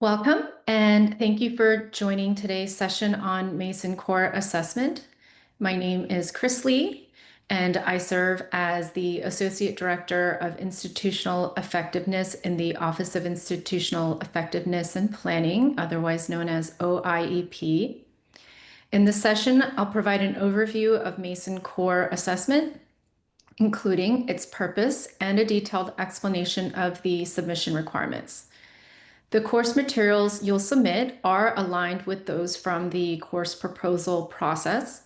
Welcome, and thank you for joining today's session on Mason Core Assessment. My name is Chris Lee, and I serve as the Associate Director of Institutional Effectiveness in the Office of Institutional Effectiveness and Planning, otherwise known as OIEP. In this session, I'll provide an overview of Mason Core Assessment, including its purpose and a detailed explanation of the submission requirements. The course materials you'll submit are aligned with those from the course proposal process.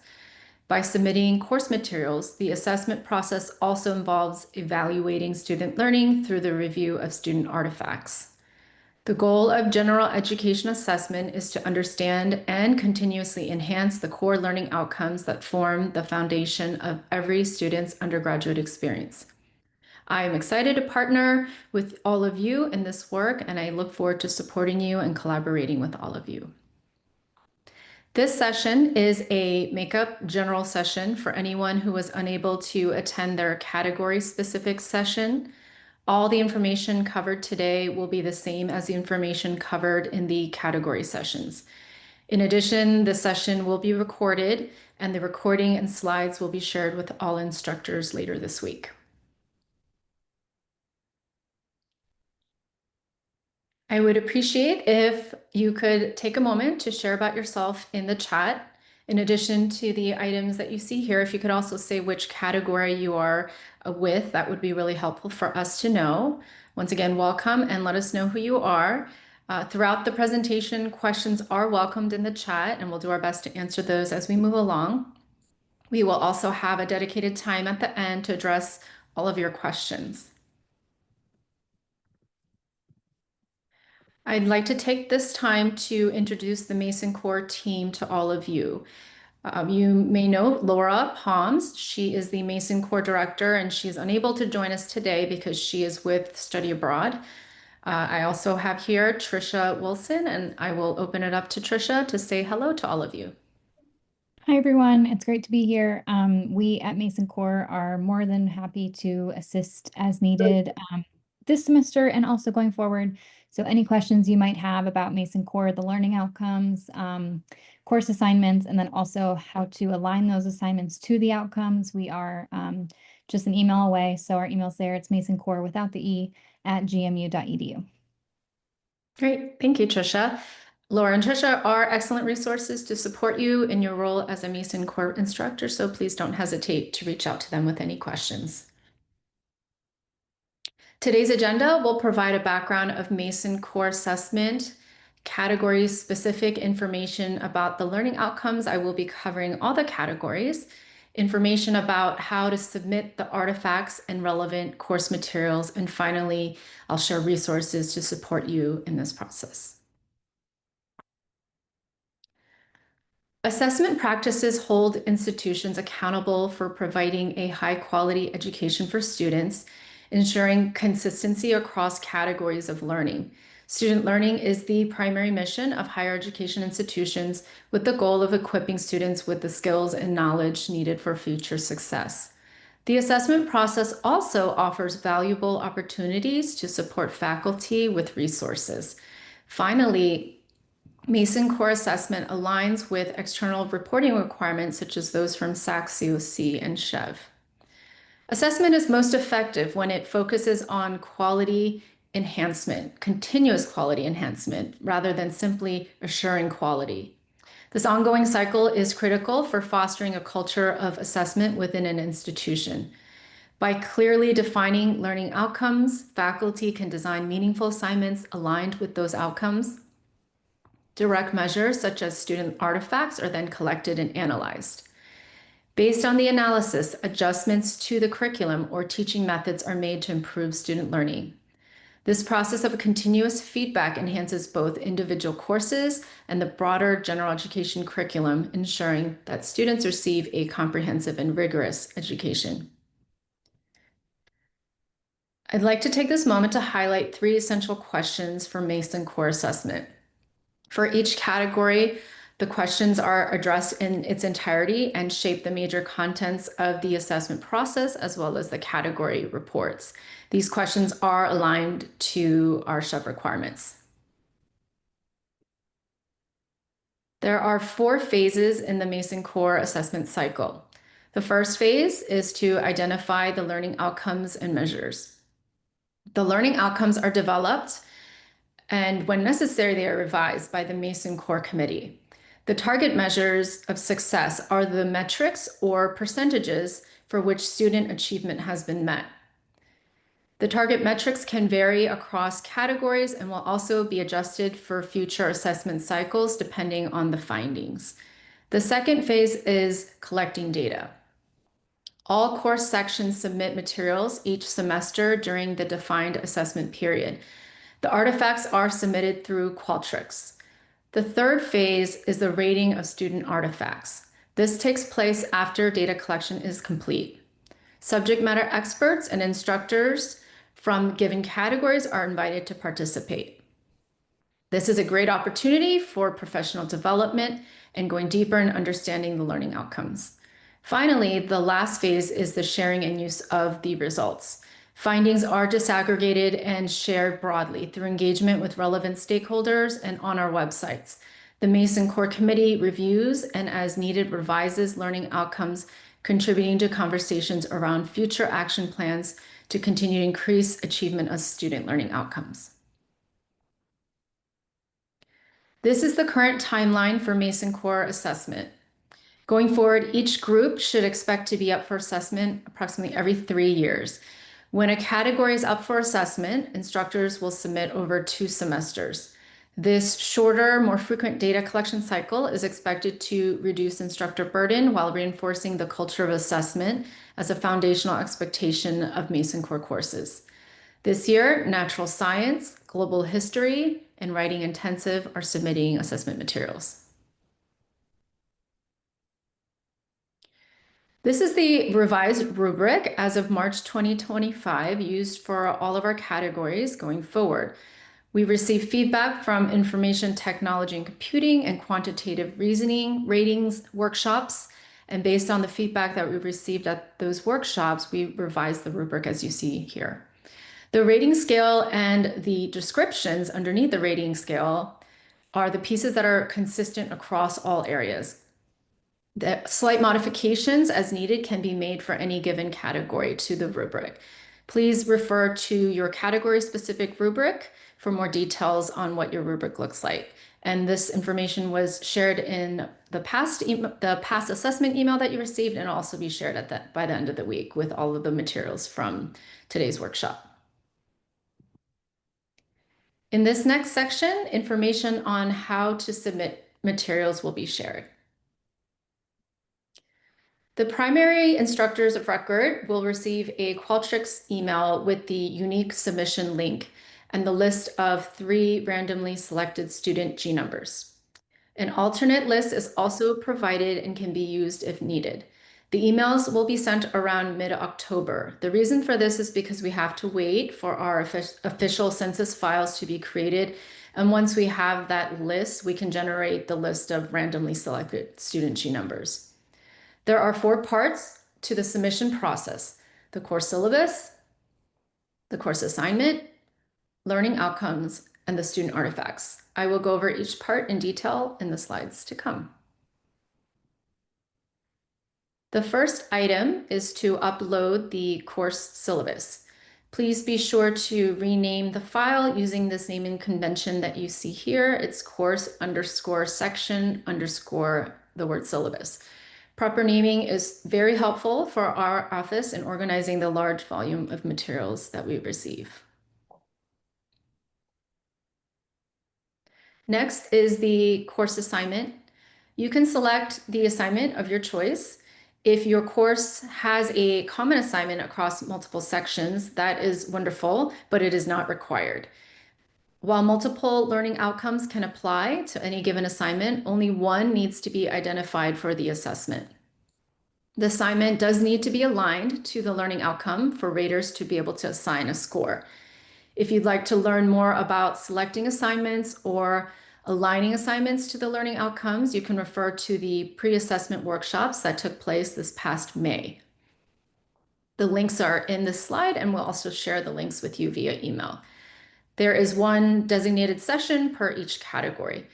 By submitting course materials, the assessment process also involves evaluating student learning through the review of student artifacts. The goal of general education assessment is to understand and continuously enhance the core learning outcomes that form the foundation of every student's undergraduate experience. I am excited to partner with all of you in this work, and I look forward to supporting you and collaborating with all of you. This session is a makeup general session for anyone who was unable to attend their category-specific session. All the information covered today will be the same as the information covered in the category sessions. In addition, the session will be recorded, and the recording and slides will be shared with all instructors later this week. I would appreciate if you could take a moment to share about yourself in the chat. In addition to the items that you see here, if you could also say which category you are with, that would be really helpful for us to know. Once again, welcome, and let us know who you are. Throughout the presentation, questions are welcomed in the chat, and we'll do our best to answer those as we move along. We will also have a dedicated time at the end to address all of your questions. I'd like to take this time to introduce the Mason Core team to all of you. You may know Laura Palms. She is the Mason Core Director, and she is unable to join us today because she is with Study Abroad. I also have here Trisha Wilson, and I will open it up to Trisha to say hello to all of you. Hi, everyone. It's great to be here. We at Mason Core are more than happy to assist as needed this semester and also going forward. So any questions you might have about Mason Core, the learning outcomes, course assignments, and then also how to align those assignments to the outcomes, we are just an email away. So our email's there. It's masoncore without the E at gmu.edu. Great. Thank you, Trisha. Laura and Trisha are excellent resources to support you in your role as a Mason Core instructor, so please don't hesitate to reach out to them with any questions. Today's agenda will provide a background of Mason Core assessment, category-specific information about the learning outcomes. I will be covering all the categories, information about how to submit the artifacts and relevant course materials, and finally, I'll share resources to support you in this process. Assessment practices hold institutions accountable for providing a high-quality education for students, ensuring consistency across categories of learning. Student learning is the primary mission of higher education institutions, with the goal of equipping students with the skills and knowledge needed for future success. The assessment process also offers valuable opportunities to support faculty with resources. Finally, Mason Core assessment aligns with external reporting requirements such as those from SAC, COC, and SHEV. Assessment is most effective when it focuses on quality enhancement, continuous quality enhancement, rather than simply assuring quality. This ongoing cycle is critical for fostering a culture of assessment within an institution. By clearly defining learning outcomes, faculty can design meaningful assignments aligned with those outcomes. Direct measures such as student artifacts are then collected and analyzed. Based on the analysis, adjustments to the curriculum or teaching methods are made to improve student learning. This process of continuous feedback enhances both individual courses and the broader general education curriculum, ensuring that students receive a comprehensive and rigorous education. I'd like to take this moment to highlight 3 essential questions for Mason Core assessment. For each category, the questions are addressed in its entirety and shape the major contents of the assessment process as well as the category reports. These questions are aligned to our SHEV requirements. There are 4 phases in the Mason Core assessment cycle. The first phase is to identify the learning outcomes and measures. The learning outcomes are developed, and when necessary, they are revised by the Mason Core Committee. The target measures of success are the metrics or percentages for which student achievement has been met. The target metrics can vary across categories and will also be adjusted for future assessment cycles depending on the findings. The second phase is collecting data. All course sections submit materials each semester during the defined assessment period. The artifacts are submitted through Qualtrics. The third phase is the rating of student artifacts. This takes place after data collection is complete. Subject matter experts and instructors from given categories are invited to participate. This is a great opportunity for professional development and going deeper in understanding the learning outcomes. Finally, the last phase is the sharing and use of the results. Findings are disaggregated and shared broadly through engagement with relevant stakeholders and on our websites. The Mason Core Committee reviews and as needed revises learning outcomes, contributing to conversations around future action plans to continue to increase achievement of student learning outcomes. This is the current timeline for Mason Core assessment. Going forward, each group should expect to be up for assessment approximately every 3 years. When a category is up for assessment, instructors will submit over 2 semesters. This shorter, more frequent data collection cycle is expected to reduce instructor burden while reinforcing the culture of assessment as a foundational expectation of Mason Core courses. This year, natural science, global history, and writing intensive are submitting assessment materials. This is the revised rubric as of March 2025 used for all of our categories going forward. We received feedback from information technology and computing and quantitative reasoning ratings workshops. And based on the feedback that we received at those workshops, we revised the rubric as you see here. The rating scale and the descriptions underneath the rating scale are the pieces that are consistent across all areas. The slight modifications as needed can be made for any given category to the rubric. Please refer to your category-specific rubric for more details on what your rubric looks like. And this information was shared in the past assessment email that you received, and will also be shared by the end of the week with all of the materials from today's workshop. In this next section, information on how to submit materials will be shared. The primary instructors of record will receive a Qualtrics email with the unique submission link and the list of 3 randomly selected student G numbers. An alternate list is also provided and can be used if needed. The emails will be sent around mid-October. The reason for this is because we have to wait for our official census files to be created. And once we have that list, we can generate the list of randomly selected student G numbers. There are 4 parts to the submission process: the course syllabus, the course assignment, learning outcomes, and the student artifacts. I will go over each part in detail in the slides to come. The first item is to upload the course syllabus. Please be sure to rename the file using this naming convention that you see here. It's course_section_ the word syllabus. Proper naming is very helpful for our office in organizing the large volume of materials that we receive. Next is the course assignment. You can select the assignment of your choice. If your course has a common assignment across multiple sections, that is wonderful, but it is not required. While multiple learning outcomes can apply to any given assignment, only one needs to be identified for the assessment. The assignment does need to be aligned to the learning outcome for raters to be able to assign a score. If you'd like to learn more about selecting assignments or aligning assignments to the learning outcomes, you can refer to the pre-assessment workshops that took place this past May. The links are in this slide, and we'll also share the links with you via email. There is one designated session per each category.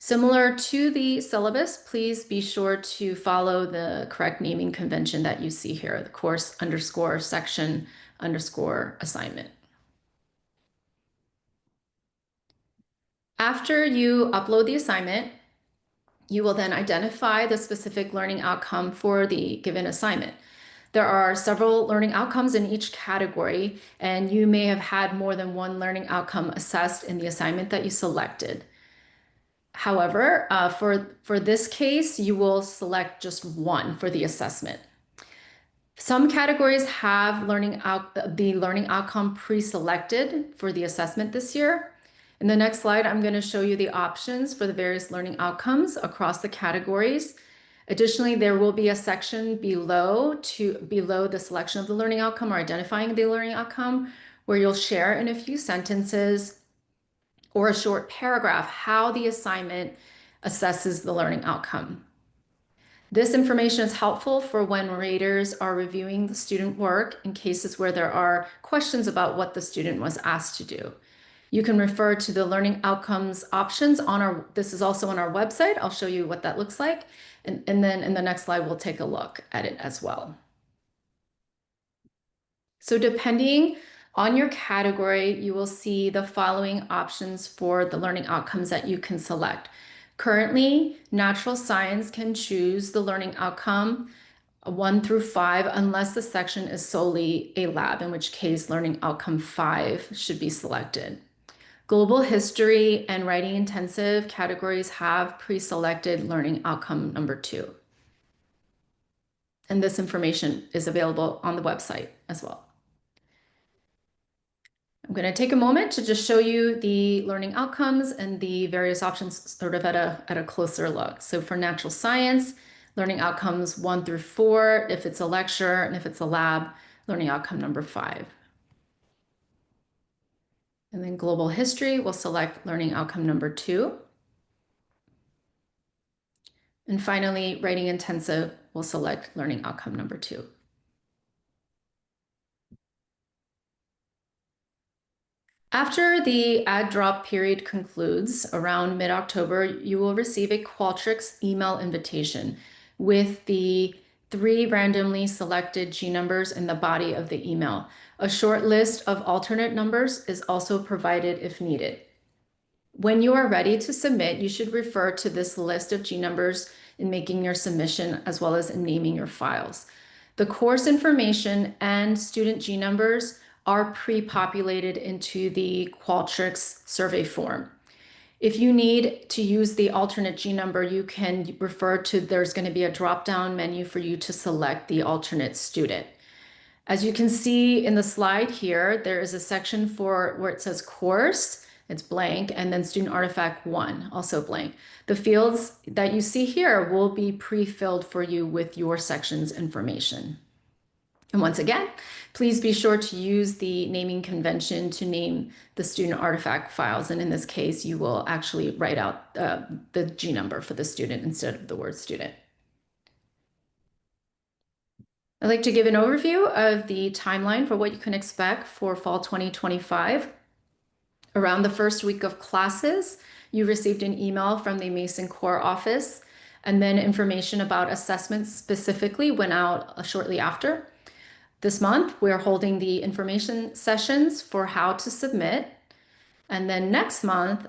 Similar to the syllabus, please be sure to follow the correct naming convention that you see here, the course underscore section underscore assignment. After you upload the assignment, you will then identify the specific learning outcome for the given assignment. There are several learning outcomes in each category, and you may have had more than one learning outcome assessed in the assignment that you selected. However, for this case, you will select just one for the assessment. Some categories have the learning outcome pre-selected for the assessment this year. In the next slide, I'm going to show you the options for the various learning outcomes across the categories. Additionally, there will be a section below the selection of the learning outcome or identifying the learning outcome where you'll share in a few sentences or a short paragraph how the assignment assesses the learning outcome. This information is helpful for when raters are reviewing the student work in cases where there are questions about what the student was asked to do. You can refer to the learning outcomes options this is also on our website. I'll show you what that looks like. And then in the next slide, we'll take a look at it as well. So depending on your category, you will see the following options for the learning outcomes that you can select. Currently, natural science can choose the learning outcome 1 through 5 unless the section is solely a lab, in which case learning outcome 5 should be selected. Global history and writing intensive categories have pre-selected learning outcome number 2. And this information is available on the website as well. I'm going to take a moment to just show you the learning outcomes and the various options sort of at a closer look. So for natural science, learning outcomes 1 through 4, if it's a lecture, and if it's a lab, learning outcome number 5. And then global history, we'll select learning outcome number 2. And finally, writing intensive, we'll select learning outcome number 2. After the ad drop period concludes around mid-October, you will receive a Qualtrics email invitation with the 3 randomly selected G numbers in the body of the email. A short list of alternate numbers is also provided if needed. When you are ready to submit, you should refer to this list of G numbers in making your submission as well as in naming your files. The course information and student G numbers are pre-populated into the Qualtrics survey form. If you need to use the alternate G number, you can refer to, there's going to be a drop-down menu for you to select the alternate student. As you can see in the slide here, there is a section for where it says course, it's blank, and then student artifact 1, also blank. The fields that you see here will be pre-filled for you with your section's information. And once again, please be sure to use the naming convention to name the student artifact files. And in this case, you will actually write out the G number for the student instead of the word student. I'd like to give an overview of the timeline for what you can expect for fall 2025. Around the first week of classes, you received an email from the Mason Core office, and then information about assessments specifically went out shortly after. This month, we're holding the information sessions for how to submit. And then next month,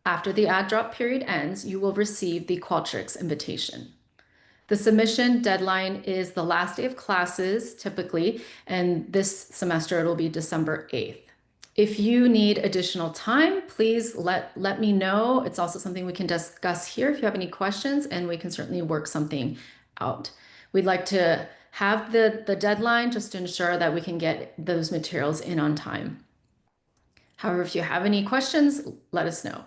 after the ad drop period ends, you will receive the Qualtrics invitation. The submission deadline is the last day of classes, typically, and this semester it'll be December 8th. If you need additional time, please let me know. It's also something we can discuss here if you have any questions, and we can certainly work something out. We'd like to have the deadline just to ensure that we can get those materials in on time. However, if you have any questions, let us know.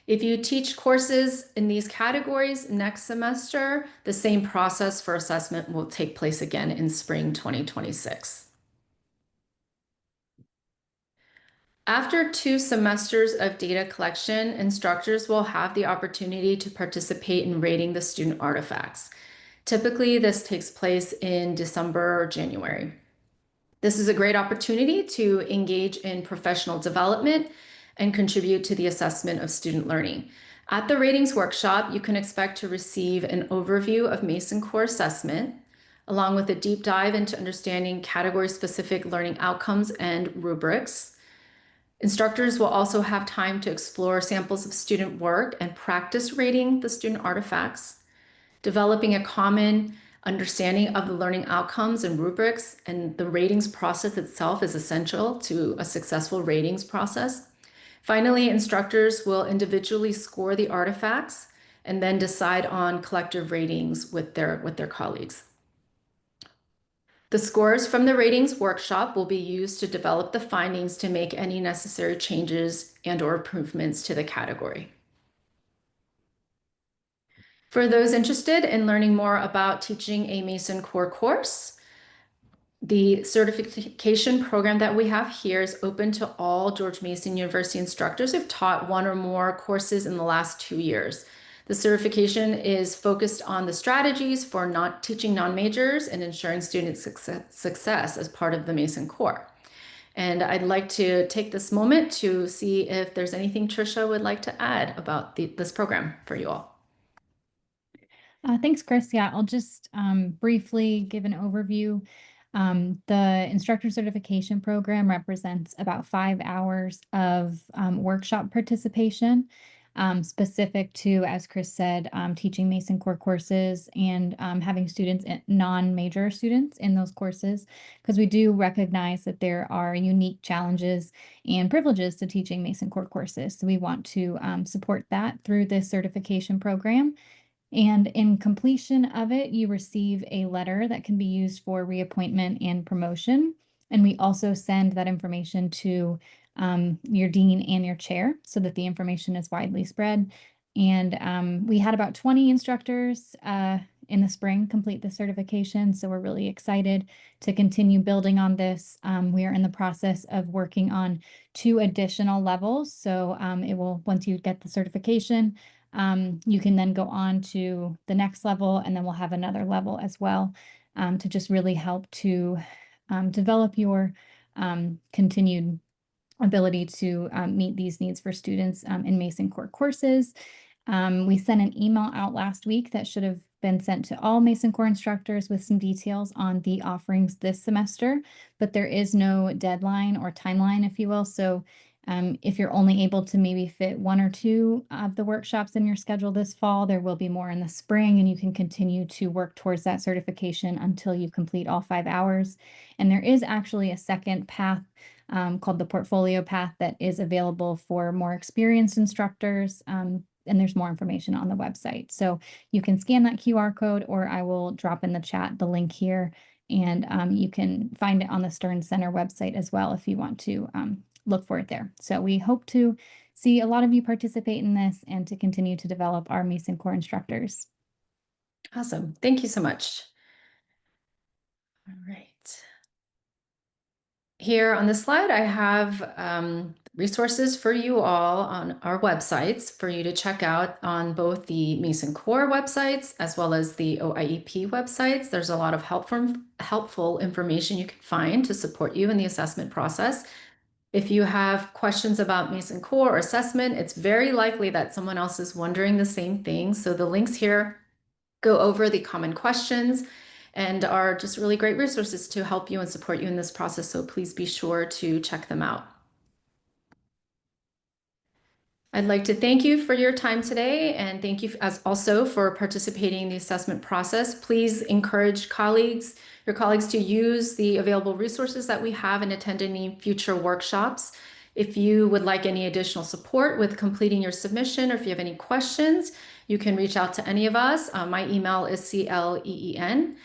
If you teach courses in these categories next semester, the same process for assessment will take place again in spring 2026. After 2 semesters of data collection, instructors will have the opportunity to participate in rating the student artifacts. Typically, this takes place in December or January. This is a great opportunity to engage in professional development and contribute to the assessment of student learning. At the ratings workshop, you can expect to receive an overview of Mason Core assessment, along with a deep dive into understanding category-specific learning outcomes and rubrics. Instructors will also have time to explore samples of student work and practice rating the student artifacts. Developing a common understanding of the learning outcomes and rubrics and the ratings process itself is essential to a successful ratings process. Finally, instructors will individually score the artifacts and then decide on collective ratings with their colleagues. The scores from the ratings workshop will be used to develop the findings to make any necessary changes and/or improvements to the category. For those interested in learning more about teaching a Mason Core course, the certification program that we have here is open to all George Mason University instructors who've taught one or more courses in the last 2 years. The certification is focused on the strategies for not teaching non-majors and ensuring student success as part of the Mason Core. And I'd like to take this moment to see if there's anything Trisha would like to add about this program for you all. Thanks, Chris. Yeah, I'll just briefly give an overview. The instructor certification program represents about 5 hours of workshop participation, specific to, as Chris said, teaching Mason Core courses and having students, non-major students in those courses, because we do recognize that there are unique challenges and privileges to teaching Mason Core courses. So we want to support that through this certification program. And in completion of it, you receive a letter that can be used for reappointment and promotion. And we also send that information to your dean and your chair so that the information is widely spread. And we had about 20 instructors in the spring complete the certification. So we're really excited to continue building on this. We are in the process of working on 2 additional levels. So it will, once you get the certification, you can then go on to the next level, and then we'll have another level as well to just really help to develop your continued ability to meet these needs for students in Mason Core courses. We sent an email out last week that should have been sent to all Mason Core instructors with some details on the offerings this semester, but there is no deadline or timeline, if you will. So if you're only able to maybe fit 1 or 2 of the workshops in your schedule this fall, there will be more in the spring, and you can continue to work towards that certification until you complete all 5 hours. And there is actually a second path called the portfolio path that is available for more experienced instructors. And there's more information on the website. So you can scan that QR code, or I will drop in the chat the link here. And you can find it on the Stern Center website as well if you want to look for it there. So we hope to see a lot of you participate in this and to continue to develop our Mason Core instructors. Awesome. Thank you so much. All right. Here on the slide, I have resources for you all on our websites for you to check out on both the Mason Core websites as well as the OIEP websites. There's a lot of helpful information you can find to support you in the assessment process. If you have questions about Mason Core or assessment, it's very likely that someone else is wondering the same thing. So the links here go over the common questions and are just really great resources to help you and support you in this process. So please be sure to check them out. I'd like to thank you for your time today, and thank you as also for participating in the assessment process. Please encourage your colleagues to use the available resources that we have and attend any future workshops. If you would like any additional support with completing your submission, or if you have any questions, you can reach out to any of us. My email is cleen@gmu.edu.